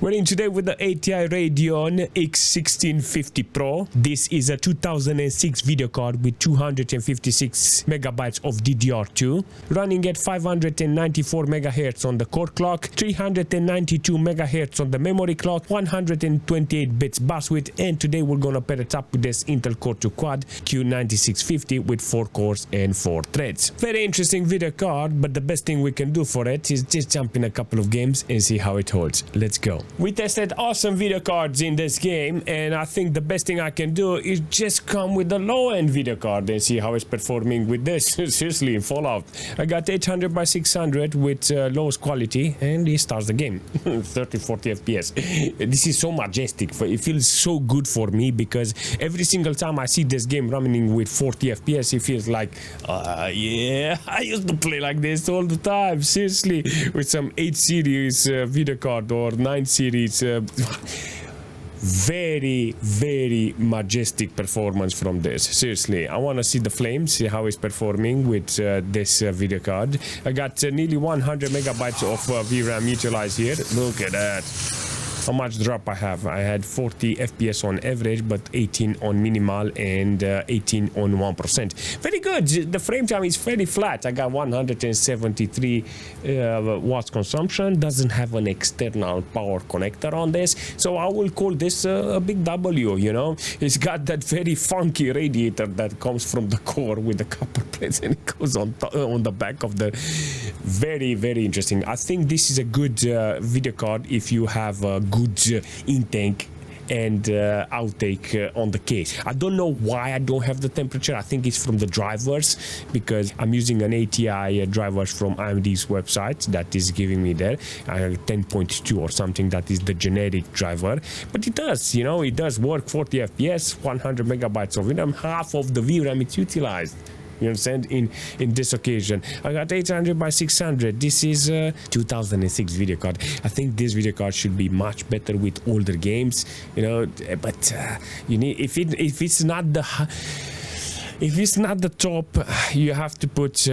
We're in today with the ATI Radeon X1650 PRO. This is a 2006 video card with 256 megabytes of DDR2, running at 594 megahertz on the core clock, 392 megahertz on the memory clock, 128 bits bus width, and today we're gonna pair it up with this Intel Core 2 Quad Q9650 with 4 cores and 4 threads. Very interesting video card, but the best thing we can do for it is just jump in a couple of games and see how it holds. Let's go. We tested awesome video cards in this game, and I think the best thing I can do is just come with the low-end video card and see how it's performing with this. Seriously, in Fallout. I got 800 by 600 with lowest quality, and it starts the game. 30-40 FPS. This is so majestic. It feels so good for me because every single time I see this game running with 40 FPS, it feels like, yeah, I used to play like this all the time. Seriously, with some 8 series video card or 9 series. Very majestic performance from this. Seriously, I want to see the flames, see how it's performing with this video card. I got nearly 100 megabytes of VRAM utilized here. Look at that. How much drop I have? I had 40 FPS on average, but 18 on minimal and 18 on 1%. Very good. The frame time is very flat. I got 173 watts consumption. Doesn't have an external power connector on this, so I will call this a big W. You know, it's got that very funky radiator that comes from the core with the copper plates, and it goes on the back of the. Very interesting. I think this is a good video card if you have a good intake and outtake on the case. I don't know why I don't have the temperature. I think it's from the drivers, because I'm using an ATI drivers from AMD's website that is giving me there 10.2 or something. That is the generic driver, but it does, you know, it does work. 40 FPS, 100 megabytes of VRAM, half of the VRAM it's utilized. You understand? In this occasion, I got 800 by 600. This is a 2006 video card. I think this video card should be much better with older games, you know. But you need, if it's not the top, you have to put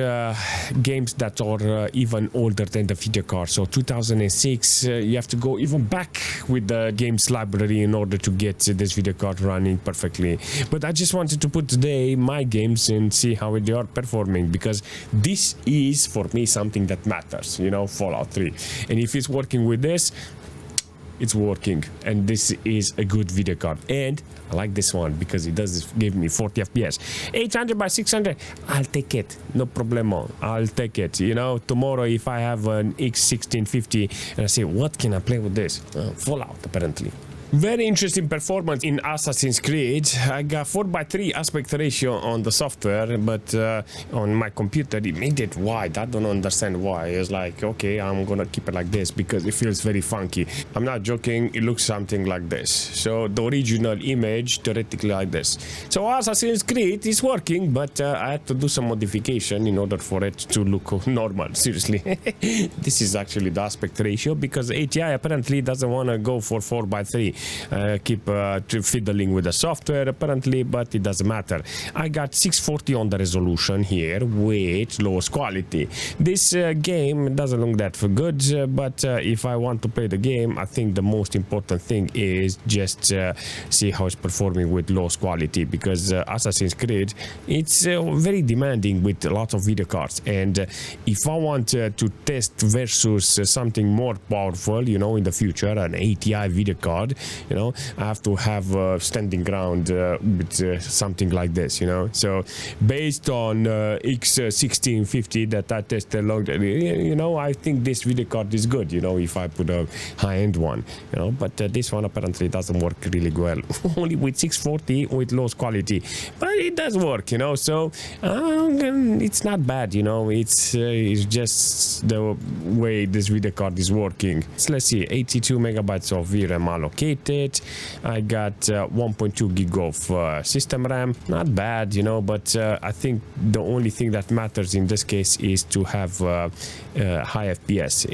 games that are even older than the video card. So 2006, you have to go even back with the games library in order to get this video card running perfectly. But I just wanted to put today my games and see how they are performing, because this is for me something that matters, you know, Fallout 3. And if it's working with this, it's working, and this is a good video card. And I like this one because it does give me 40 FPS. 800 by 600, I'll take it, no problemo. I'll take it. You know, tomorrow if I have an X1650 and I say, what can I play with this? Fallout, apparently. Very interesting performance in Assassin's Creed. I got 4:3 aspect ratio on the software, but on my computer it made it wide. I don't understand why. It's like, okay, I'm gonna keep it like this because it feels very funky. I'm not joking, it looks something like this. So the original image theoretically like this. So Assassin's Creed is working, but I had to do some modification in order for it to look normal. Seriously. This is actually the aspect ratio because ATI apparently doesn't want to go for 4:3. Keep fiddling with the software apparently, but it doesn't matter. I got 640 on the resolution here with lowest quality. This game doesn't look that good, but if I want to play the game, I think the most important thing is just see how it's performing with lowest quality, because Assassin's Creed, it's very demanding with a lot of video cards, and if I want to test versus something more powerful, you know, in the future, an ATI video card, you know, I have to have standing ground with something like this, you know. So based on X1650 that I tested along, you know, I think this video card is good, you know, if I put a high-end one, you know. But this one apparently doesn't work really well. Only with 640 with lowest quality, but it does work, you know. So it's not bad, you know. It's just the way this video card is working. So let's see, 82 megabytes of VRAM allocated. allocated. I got 1.2 gig of system RAM. Not bad, you know, but I think the only thing that matters in this case is to have high FPS.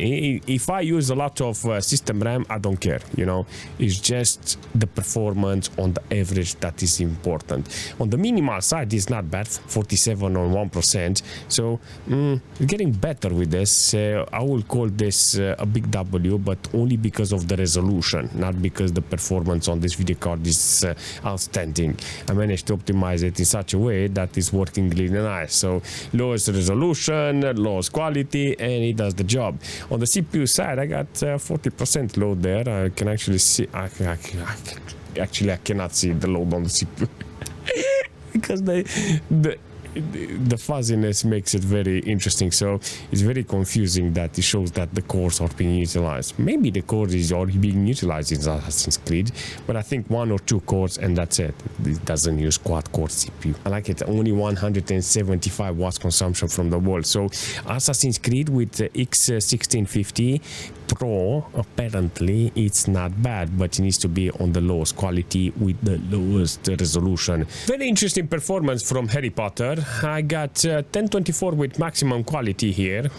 If I use a lot of system RAM, I don't care, you know. It's just the performance on the average that is important. On the minimal side, it's not bad, 47 on 1%. So getting better with this. I will call this a big W, but only because of the resolution, not because the performance on this video card is outstanding. I managed to optimize it in such a way that it's working really nice. So lowest resolution, lowest quality, and it does the job. On the CPU side, I got 40% load there. I can actually see. Actually, I cannot see the load on the CPU because the fuzziness makes it very interesting. So it's very confusing that it shows that the cores are being utilized. Maybe the cores is already being utilized in Assassin's Creed, but I think 1 or 2 cores and that's it. It doesn't use quad core CPU. I like it. Only 175 watts consumption from the wall. So Assassin's Creed with the X1650 PRO, apparently it's not bad, but it needs to be on the lowest quality with the lowest resolution. Very interesting performance from Harry Potter. I got 1024 with maximum quality here.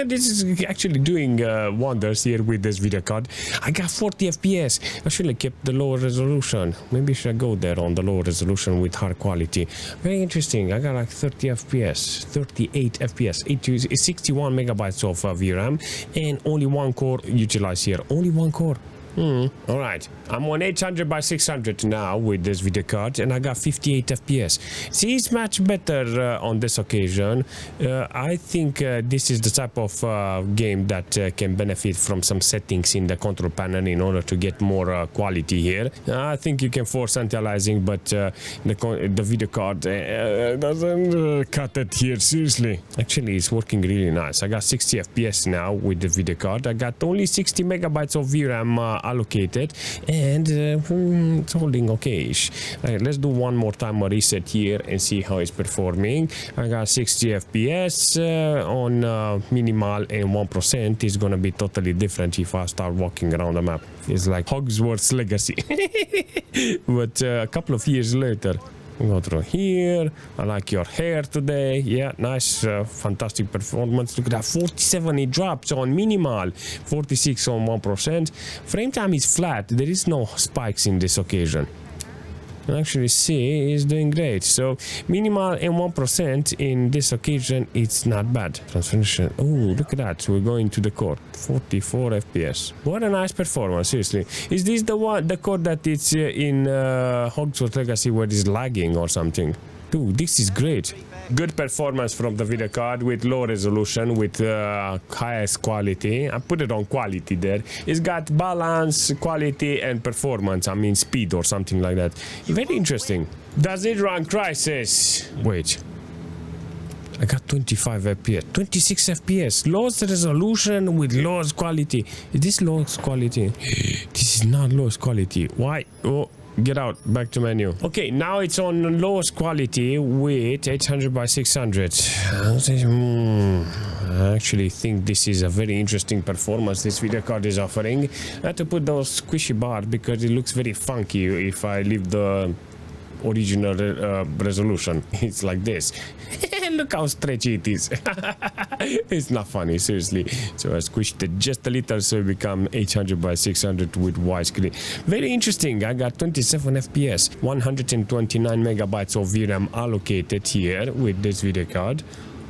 This is actually doing wonders here with this video card. I got 40 FPS. I should have kept the lower resolution. Maybe I should go there on the lower resolution with high quality. Very interesting. I got like 30 FPS, 38 FPS. It is 61 megabytes of VRAM and only 1 core utilized here. Only 1 core. All right, I'm on 800 by 600 now with this video card, and I got 58 FPS. See, it's much better on this occasion. I think this is the type of game that can benefit from some settings in the control panel in order to get more quality here. I think you can force anti-aliasing, but the video card doesn't cut it here, seriously. Actually, it's working really nice. I got 60 FPS now with the video card. I got only 60 megabytes of VRAM allocated, and it's holding okay-ish. Let's do one more time a reset here and see how it's performing. I got 60 FPS on minimal, and 1% is gonna be totally different if I start walking around the map. It's like Hogwarts Legacy. But a couple of years later, go through here. I like your hair today. Yeah, nice, fantastic performance. Look at that, 47 it drops on minimal, 46 on 1%. Frame time is flat. There is no spikes in this occasion. You actually see it's doing great. So minimal and 1% in this occasion, it's not bad. Transformation. Oh, look at that. We're going to the core. 44 FPS. What a nice performance, seriously. Is this the core that it's in Hogwarts Legacy where it's lagging or something? Dude, this is great. Good performance from the video card with low resolution, with highest quality. I put it on quality there. It's got balance, quality, and performance. I mean speed or something like that. Very interesting. Does it run Crysis? Wait. I got 25 FPS, 26 FPS, lowest resolution with lowest quality. Is this lowest quality? This is not lowest quality. Why? Oh. Get out, back to menu. Okay, now it's on lowest quality with 800 by 600. I actually think this is a very interesting performance this video card is offering. I had to put those squishy bars because it looks very funky if I leave the original resolution. It's like this. Look how stretchy it is. It's not funny, seriously. So I squished it just a little so it become 800 by 600 with widescreen. Very interesting. I got 27 FPS, 129 megabytes of VRAM allocated here with this video card.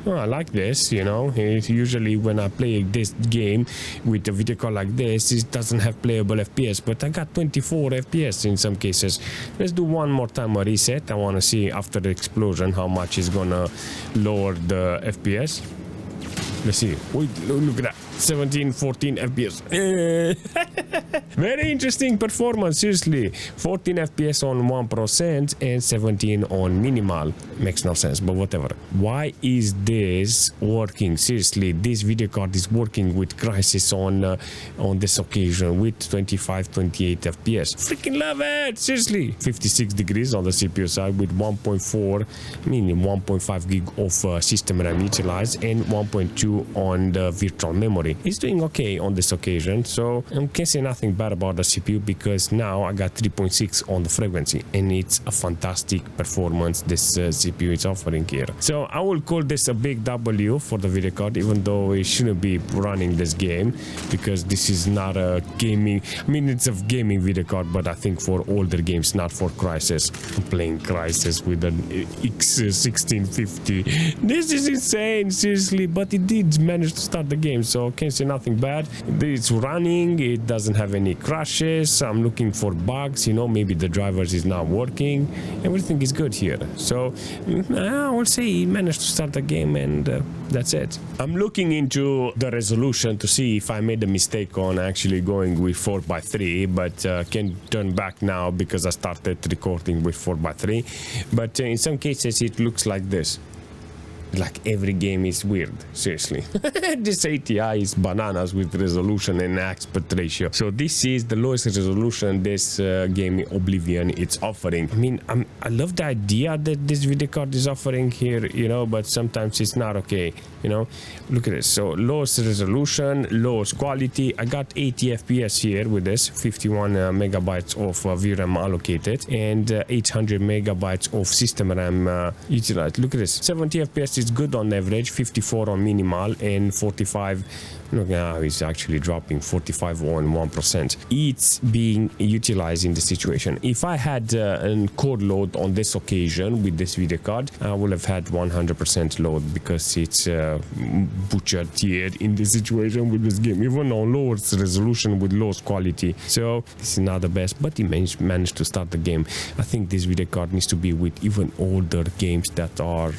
Oh, I like this, you know. Usually when I play this game with a video card like this, it doesn't have playable FPS, but I got 24 FPS in some cases. Let's do one more time a reset. I want to see after the explosion how much is gonna lower the FPS. Let's see. Wait, look at that. 17, 14 FPS. Very interesting performance, seriously. 14 FPS on 1% and 17 on minimal. Makes no sense, but whatever. Why is this working? Seriously, this video card is working with Crysis on this occasion with 25, 28 FPS. Freaking love it! Seriously. 56 degrees on the CPU side with 1.4, meaning 1.5 gig of system RAM utilized and 1.2 on the virtual memory. worry. It's doing okay on this occasion, so I can't say nothing bad about the CPU because now I got 3.6 on the frequency and it's a fantastic performance this CPU is offering here. So I will call this a big W for the video card, even though it shouldn't be running this game because this is not a gaming, I mean it's a gaming video card, but I think for older games, not for Crysis. I'm playing Crysis with an X1650. This is insane, seriously, but it did manage to start the game, so can't say nothing bad. It's running, it doesn't have any crashes. I'm looking for bugs, you know, maybe the drivers is not working. Everything is good here, so I will say he managed to start the game, and that's it. I'm looking into the resolution to see if I made a mistake on actually going with 4:3, but can turn back now because I started recording with 4:3. But in some cases it looks like this. Like every game is weird, seriously. This ATI is bananas with resolution and aspect ratio. So this is the lowest resolution this game Oblivion it's offering. I mean, I love the idea that this video card is offering here, you know, but sometimes it's not okay, you know. Look at this. So lowest resolution, lowest quality. I got 80 FPS here with this, 51 megabytes of VRAM allocated, and 800 megabytes of system RAM utilized. Look at this. 70 FPS is good on average, 54 on minimal, and 45. Look, now it's actually dropping 45 on 1%. It's being utilized in the situation. If I had a core load on this occasion with this video card, I would have had 100% load because it's butchered here in this situation with this game, even on lowest resolution with lowest quality. So this is not the best, but it managed to start the game. I think this video card needs to be with even older games that are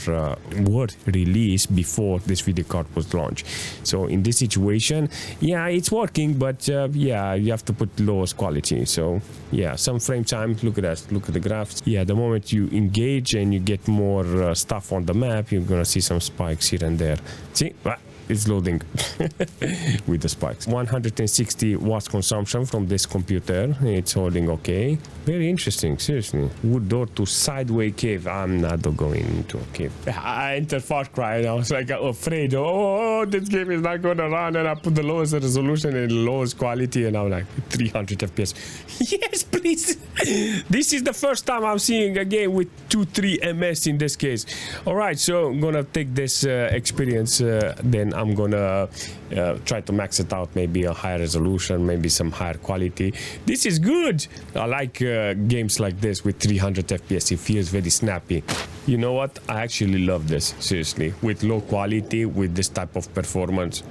were released before this video card was launched. So in this situation, yeah, it's working, but yeah, you have to put lowest quality. So yeah, some frame time. Look at that, look at the graphs. Yeah, the moment you engage and you get more stuff on the map, you're gonna see some spikes here and there. See, it's loading with the spikes. 160 watts consumption from this computer. It's holding okay. Very interesting, seriously. Wood door to sideway cave. I'm not going into a cave. I entered Far Cry and I was like afraid, oh, this game is not gonna run, and I put the lowest resolution and lowest quality and I'm like 300 FPS. Yes, please. This is the first time I'm seeing a game with 2-3 ms in this case. All right, so I'm gonna take this experience, then I'm gonna try to max it out, maybe a higher resolution, maybe some higher quality. This is good. I like games like this with 300 FPS. It feels very snappy. You know what? I actually love this, seriously. With low quality, with this type of performance,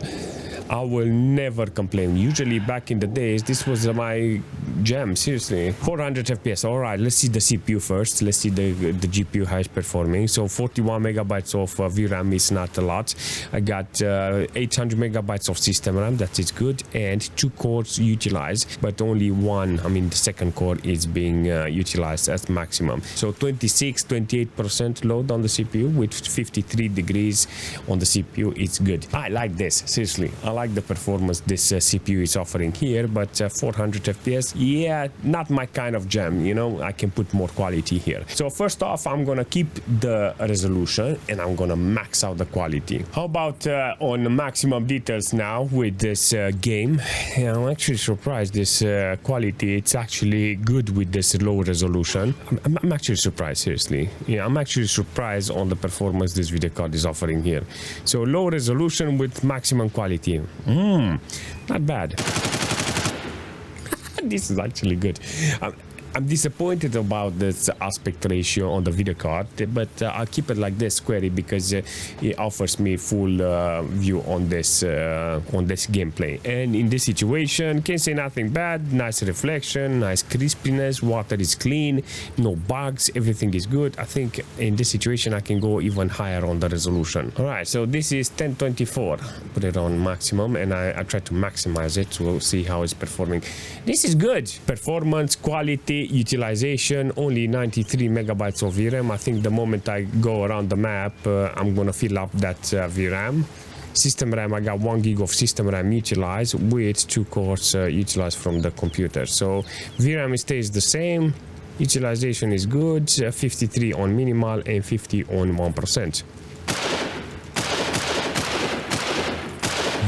I will never complain. Usually back in the days, this was my jam, seriously. 400 FPS. All right, let's see the CPU first. Let's see the GPU how it's performing. So 41 megabytes of VRAM is not a lot. I got 800 megabytes of system RAM. That is good. And 2 cores utilized, but only one, I mean the second core is being utilized as maximum. So 28% load on the CPU with 53 degrees on the CPU. It's good. I like this, seriously. I like the performance this CPU is offering here, but 400 FPS, yeah, not my kind of jam, you know. I can put more quality here. So first off, I'm gonna keep the resolution and I'm gonna max out the quality. How about on maximum details now with this game? Yeah, I'm actually surprised this quality, it's actually good with this low resolution. I'm actually surprised, seriously. Yeah, I'm actually surprised on the performance this video card is offering here. So low resolution with maximum quality. Not bad. This is actually good. I'm disappointed about this aspect ratio on the video card, but I'll keep it like this, query, because it offers me full view on this gameplay. And in this situation, can't say nothing bad. Nice reflection, nice crispiness, water is clean, no bugs, everything is good. I think in this situation I can go even higher on the resolution. All right, so this is 1024. Put it on maximum, and I try to maximize it to see how it's performing. This is good. Performance, quality, utilization, only 93 megabytes of VRAM. I think the moment I go around the map, I'm gonna fill up that VRAM. System RAM, I got 1 gig of system RAM utilized with 2 cores utilized from the computer. So VRAM stays the same. Utilization is good, 53 on minimal and 50 on 1%.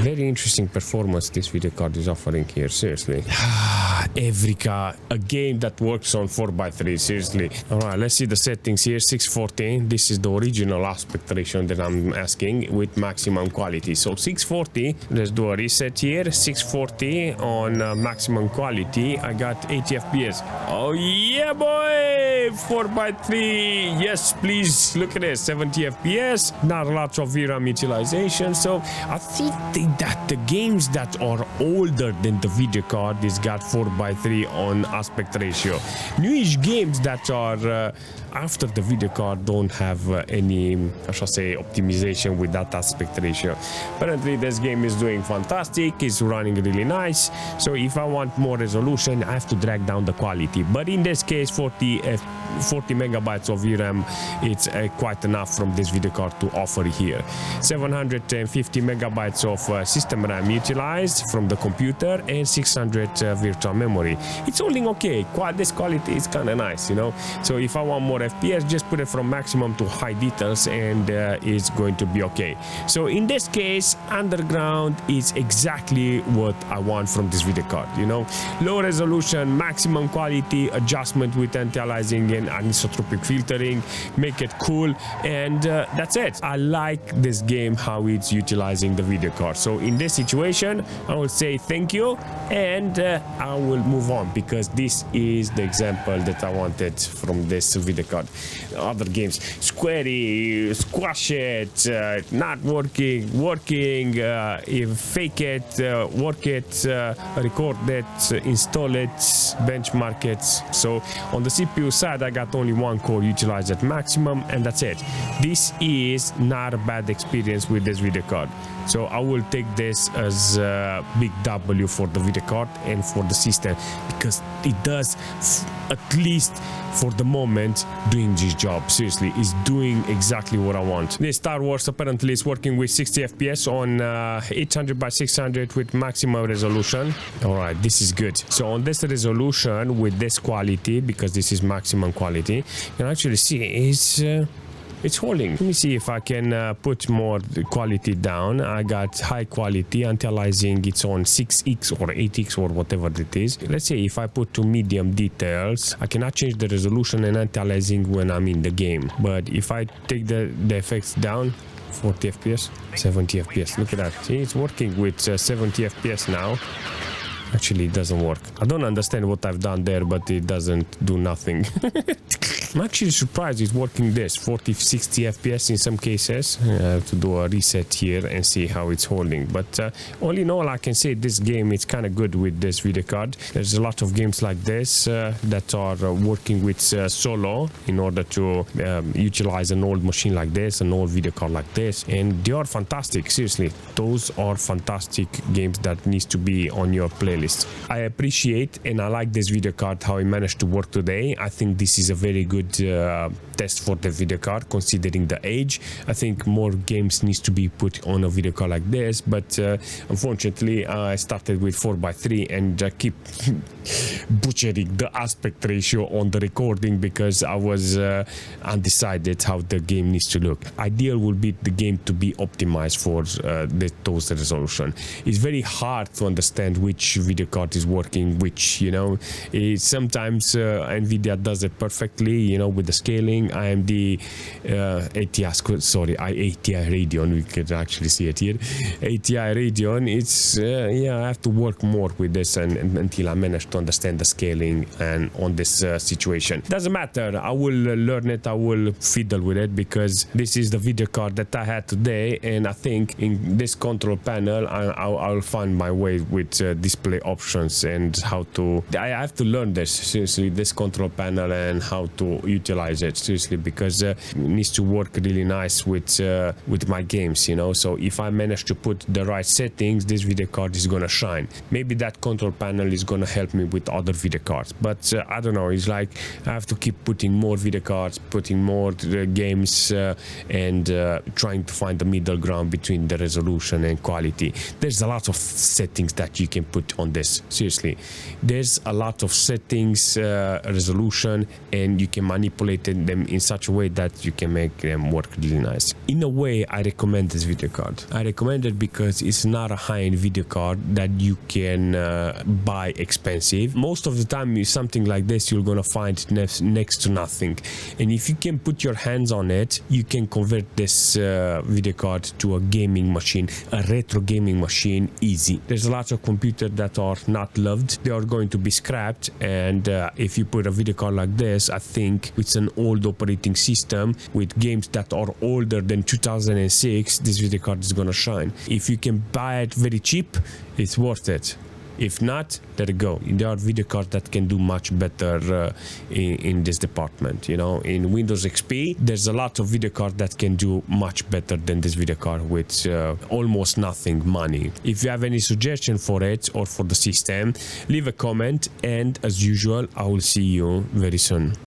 Very interesting performance this video card is offering here, seriously. Evrika, a game that works on 4x3, seriously. Alright, let's see the settings here. 640, this is the original aspect ratio that I'm asking with maximum quality. So 640, let's do a reset here. 640 on maximum quality, I got 80 FPS. Oh yeah boy, 4x3, yes please, look at this, 70 FPS, not a lot of VRAM utilization. So I think that the games that are older than the video card is got 4x3 on aspect ratio. Newish games that are after the video card don't have any, I shall say, optimization with that aspect ratio. Apparently this game is doing fantastic, it's running really nice. So if I want more resolution, I have to drag down the quality, but in this case 40 megabytes of VRAM, it's quite enough from this video card to offer here. 750 megabytes of system RAM utilized from the computer and 600 virtual memory. It's holding okay. This quality is kind of nice, you know. So if I want more FPS, just put it from maximum to high details and it's going to be okay. So in this case, underground is exactly what I want from this video card, you know. Low resolution, maximum quality, adjustment with anti-aliasing and anisotropic filtering, make it cool, and that's it. I like this game how it's utilizing the video card. So in this situation, I will say thank you and I will move on, because this is the example that I wanted from this video card. Other games, Squarey, Squash it, not working, if fake it, work it, record it, install it, benchmark it. So on the CPU side, I got only one core utilized at maximum, and that's it. This is not a bad experience with this video card. So I will take this as a big W for the video card and for the system, because it does, at least for the moment, doing this job. Seriously, it's doing exactly what I want. This Star Wars apparently is working with 60 FPS on 800 by 600 with maximum resolution. Alright, this is good. So on this resolution with this quality, because this is maximum quality, you can actually see it's holding. Let me see if I can put more quality down. I got high quality, anti-aliasing, it's on 6x or 8x or whatever it is. Let's say if I put to medium details, I cannot change the resolution and anti-aliasing when I'm in the game. But if I take the effects down, 40 FPS, 70 FPS, look at that. See, it's working with 70 FPS now. Actually, it doesn't work. I don't understand what I've done there, but it doesn't do nothing. I'm actually surprised it's working this 40-60 FPS in some cases. I have to do a reset here and see how it's holding. But all in all, I can say this game is kind of good with this video card. There's a lot of games like this that are working with solo in order to utilize an old machine like this, an old video card like this, and they are fantastic. Seriously, those are fantastic games that needs to be on your playlist. I appreciate and I like this video card, how it managed to work today. I think this is a very good test for the video card considering the age. I think more games needs to be put on a video card like this, but unfortunately I started with 4x3 and I keep butchering the aspect ratio on the recording because I was undecided how the game needs to look. Ideal would be the game to be optimized for those resolution. It's very hard to understand which video card is working which, you know. Sometimes Nvidia does it perfectly, you know, with the scaling. AMD ATI Radeon, we can actually see it here, ATI Radeon, it's yeah, I have to work more with this and until I manage to understand the scaling and on this situation. Doesn't matter, I will learn it, I will fiddle with it, because this is the video card that I had today, and I think in this control panel I'll find my way with display options and how to, I have to learn this, seriously, this control panel and how to utilize it, seriously, because it needs to work really nice with my games, you know. So if I manage to put the right settings, this video card is gonna shine. Maybe that control panel is gonna help me with other video cards, but I don't know, it's like I have to keep putting more video cards, putting more games and trying to find the middle ground between the resolution and quality. There's a lot of settings that you can put on on this. Seriously, there's a lot of settings, resolution, and you can manipulate them in such a way that you can make them work really nice. In a way, I recommend this video card. I recommend it because it's not a high-end video card that you can buy expensive. Most of the time, something like this you're gonna find next to nothing, and if you can put your hands on it, you can convert this video card to a gaming machine, a retro gaming machine, easy. There's a lot of computers that are not loved. They are going to be scrapped, and if you put a video card like this, I think it's an old operating system with games that are older than 2006, this video card is gonna shine. If you can buy it very cheap, it's worth it. If not, let it go. There are video cards that can do much better in this department. You know, in Windows XP, there's a lot of video cards that can do much better than this video card with almost nothing money. If you have any suggestion for it or for the system, leave a comment, and as usual, I will see you very soon.